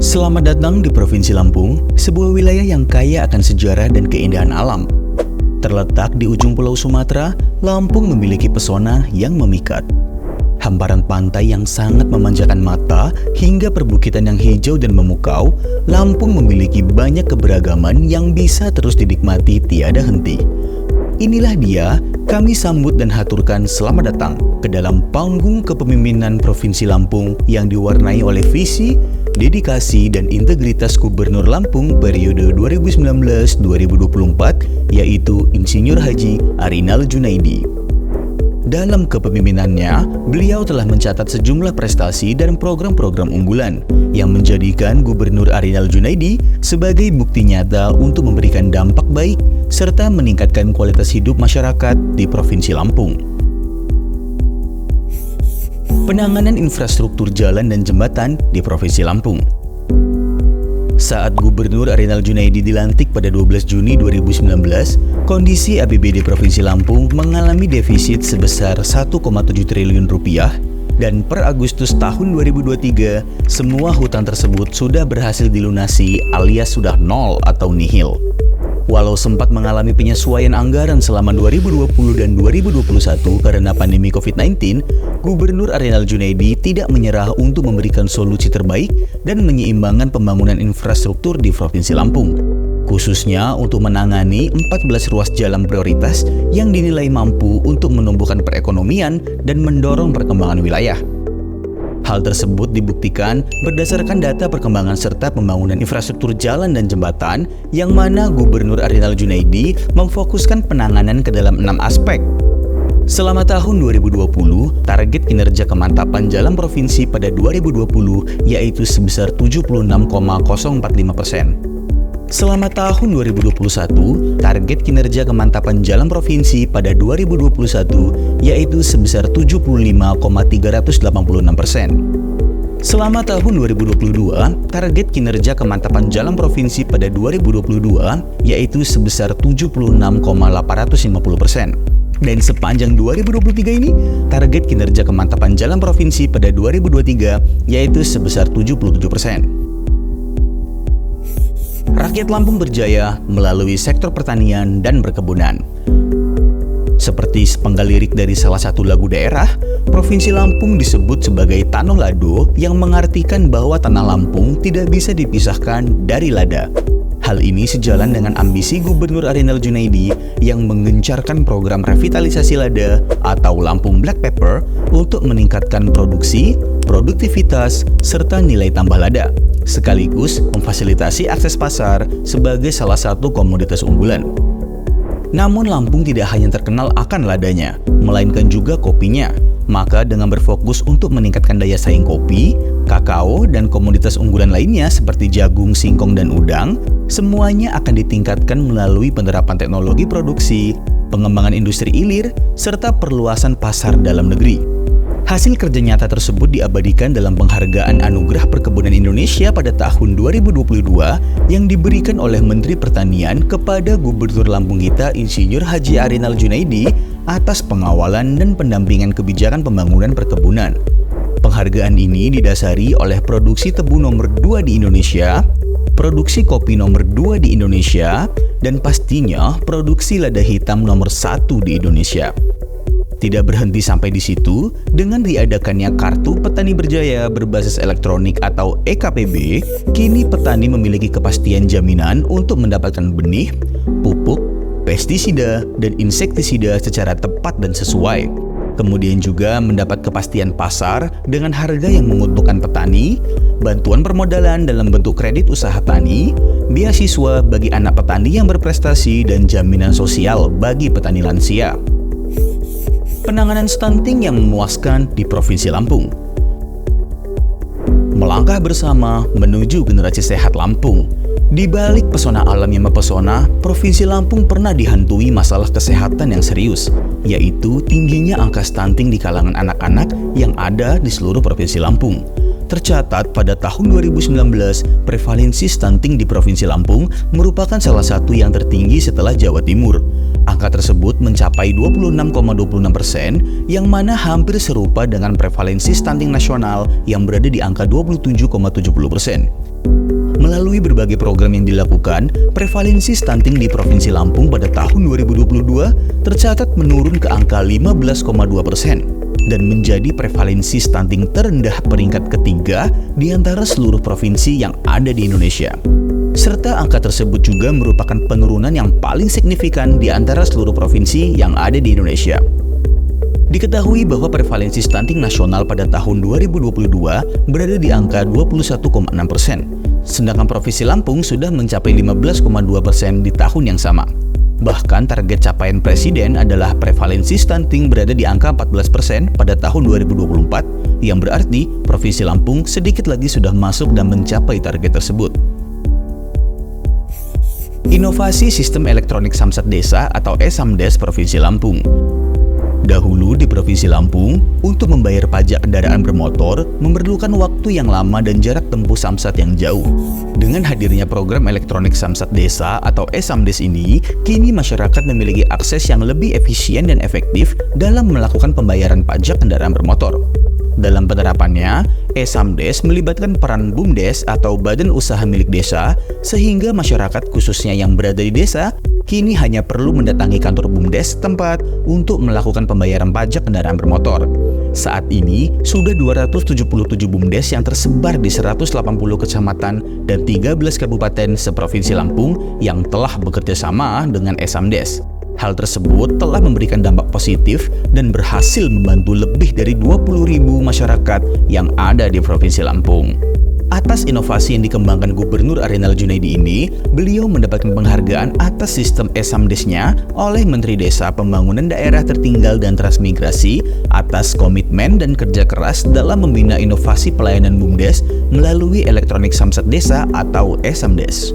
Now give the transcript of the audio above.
Selamat datang di Provinsi Lampung, sebuah wilayah yang kaya akan sejarah dan keindahan alam. Terletak di ujung Pulau Sumatera, Lampung memiliki pesona yang memikat. Hamparan pantai yang sangat memanjakan mata hingga perbukitan yang hijau dan memukau, Lampung memiliki banyak keberagaman yang bisa terus dinikmati tiada henti. Inilah dia, kami sambut dan haturkan selamat datang ke dalam panggung kepemimpinan Provinsi Lampung yang diwarnai oleh visi, dedikasi, dan integritas Gubernur Lampung periode 2019-2024, yaitu Insinyur Haji Arinal Junaidi. Dalam kepemimpinannya, beliau telah mencatat sejumlah prestasi dan program-program unggulan yang menjadikan Gubernur Arinal Junaidi sebagai bukti nyata untuk memberikan dampak baik serta meningkatkan kualitas hidup masyarakat di Provinsi Lampung. Penanganan infrastruktur jalan dan jembatan di Provinsi Lampung. Saat Gubernur Arinal Junaidi dilantik pada 12 Juni 2019, kondisi APBD Provinsi Lampung mengalami defisit sebesar 1,7 triliun rupiah dan per Agustus tahun 2023, semua hutang tersebut sudah berhasil dilunasi alias sudah nol atau nihil. Walau sempat mengalami penyesuaian anggaran selama 2020 dan 2021 karena pandemi COVID-19, Gubernur Arinal Junaidi tidak menyerah untuk memberikan solusi terbaik dan menyeimbangkan pembangunan infrastruktur di Provinsi Lampung, khususnya untuk menangani 14 ruas jalan prioritas yang dinilai mampu untuk menumbuhkan perekonomian dan mendorong perkembangan wilayah. Hal tersebut dibuktikan berdasarkan data perkembangan serta pembangunan infrastruktur jalan dan jembatan yang mana Gubernur Arinal Junaidi memfokuskan penanganan ke dalam 6 aspek. Selama tahun 2020, target kinerja kemantapan jalan provinsi pada 2020 yaitu sebesar 76,045%. Selama tahun 2021, target kinerja kemantapan jalan provinsi pada 2021 yaitu sebesar 75,386%. Selama tahun 2022, target kinerja kemantapan jalan provinsi pada 2022 yaitu sebesar 76,850%. Dan sepanjang 2023 ini, target kinerja kemantapan jalan provinsi pada 2023 yaitu sebesar 77%. Rakyat Lampung berjaya melalui sektor pertanian dan perkebunan. Seperti sepenggal lirik dari salah satu lagu daerah, Provinsi Lampung disebut sebagai Tanah Lado yang mengartikan bahwa tanah Lampung tidak bisa dipisahkan dari lada. Hal ini sejalan dengan ambisi Gubernur Arinal Junaidi yang menggencarkan program revitalisasi lada atau Lampung Black Pepper untuk meningkatkan produksi, produktivitas, serta nilai tambah lada, sekaligus memfasilitasi akses pasar sebagai salah satu komoditas unggulan. Namun Lampung tidak hanya terkenal akan ladanya, melainkan juga kopinya. Maka dengan berfokus untuk meningkatkan daya saing kopi, kakao, dan komoditas unggulan lainnya seperti jagung, singkong, dan udang, semuanya akan ditingkatkan melalui penerapan teknologi produksi, pengembangan industri hilir, serta perluasan pasar dalam negeri. Hasil kerja nyata tersebut diabadikan dalam penghargaan Anugerah Perkebunan Indonesia pada tahun 2022 yang diberikan oleh Menteri Pertanian kepada Gubernur Lampung kita Insinyur Haji Arinal Junaidi atas pengawalan dan pendampingan kebijakan pembangunan perkebunan. Penghargaan ini didasari oleh produksi tebu nomor 2 di Indonesia, produksi kopi nomor 2 di Indonesia, dan pastinya produksi lada hitam nomor 1 di Indonesia. Tidak berhenti sampai di situ, dengan diadakannya Kartu Petani Berjaya berbasis elektronik atau EKPB, kini petani memiliki kepastian jaminan untuk mendapatkan benih, pupuk, pestisida, dan insektisida secara tepat dan sesuai. Kemudian juga mendapat kepastian pasar dengan harga yang menguntungkan petani, bantuan permodalan dalam bentuk kredit usaha tani, beasiswa bagi anak petani yang berprestasi, dan jaminan sosial bagi petani lansia. Penanganan stunting yang memuaskan di Provinsi Lampung. Melangkah bersama menuju generasi sehat Lampung. Di balik pesona alam yang mempesona, Provinsi Lampung pernah dihantui masalah kesehatan yang serius, yaitu tingginya angka stunting di kalangan anak-anak yang ada di seluruh Provinsi Lampung. Tercatat pada tahun 2019, prevalensi stunting di Provinsi Lampung merupakan salah satu yang tertinggi setelah Jawa Timur. Angka tersebut mencapai 26,26%, yang mana hampir serupa dengan prevalensi stunting nasional yang berada di angka 27,70%. Melalui berbagai program yang dilakukan, prevalensi stunting di Provinsi Lampung pada tahun 2022 tercatat menurun ke angka 15,2% dan menjadi prevalensi stunting terendah peringkat ketiga di antara seluruh provinsi yang ada di Indonesia. Serta angka tersebut juga merupakan penurunan yang paling signifikan di antara seluruh provinsi yang ada di Indonesia. Diketahui bahwa prevalensi stunting nasional pada tahun 2022 berada di angka 21,6%, sedangkan Provinsi Lampung sudah mencapai 15,2% di tahun yang sama. Bahkan target capaian Presiden adalah prevalensi stunting berada di angka 14% pada tahun 2024, yang berarti Provinsi Lampung sedikit lagi sudah masuk dan mencapai target tersebut. Inovasi Sistem Elektronik Samsat Desa atau e-Samdes Provinsi Lampung. Dahulu di Provinsi Lampung, untuk membayar pajak kendaraan bermotor memerlukan waktu yang lama dan jarak tempuh samsat yang jauh. Dengan hadirnya program elektronik Samsat Desa atau e-Samdes ini, kini masyarakat memiliki akses yang lebih efisien dan efektif dalam melakukan pembayaran pajak kendaraan bermotor. Dalam penerapannya, e-Samdes melibatkan peran BUMDes atau Badan Usaha Milik Desa, sehingga masyarakat khususnya yang berada di desa kini hanya perlu mendatangi kantor BUMDes setempat untuk melakukan pembayaran pajak kendaraan bermotor. Saat ini, sudah 277 BUMDes yang tersebar di 180 kecamatan dan 13 kabupaten seprovinsi Lampung yang telah bekerja sama dengan e-Samdes. Hal tersebut telah memberikan dampak positif dan berhasil membantu lebih dari 20.000 masyarakat yang ada di Provinsi Lampung. Atas inovasi yang dikembangkan Gubernur Arinal Junaidi ini, beliau mendapatkan penghargaan atas sistem e-Samdesnya oleh Menteri Desa Pembangunan Daerah Tertinggal dan Transmigrasi atas komitmen dan kerja keras dalam membina inovasi pelayanan BUMDes melalui elektronik Samsat Desa atau e-Samdes.